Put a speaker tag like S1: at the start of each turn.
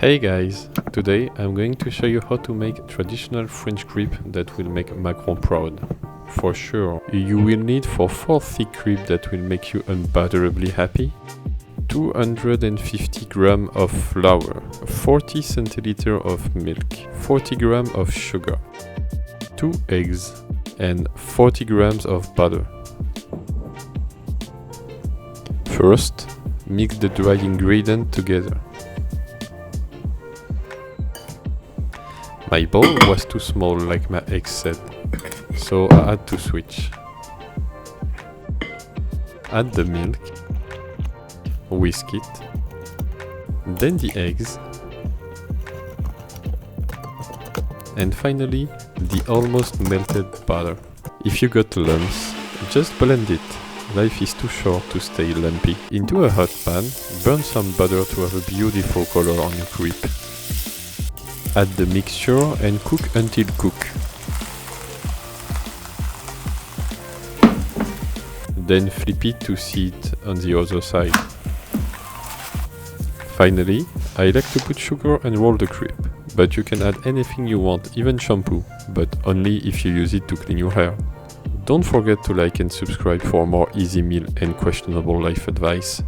S1: Hey guys, today I'm going to show you how to make traditional French crepe that will make Macron proud. For sure, you will need for 4 thick crepe that will make you unbutterably happy, 250 gram of flour, 40 centiliter of milk, 40 gram of sugar, 2 eggs, and 40 grams of butter. First, mix the dry ingredient together. My bowl was too small, like my ex said, so I had to switch. Add the milk, whisk it, then the eggs, and finally the almost melted butter. If you got lumps, just blend it. Life is too short to stay lumpy. Into a hot pan, burn some butter to have a beautiful color on your crepe. Add the mixture and cook until cook. Then flip it to see it on the other side. Finally, I like to put sugar and roll the crepe, but you can add anything you want, even shampoo, but only if you use it to clean your hair. Don't forget to like and subscribe for more easy meal and questionable life advice.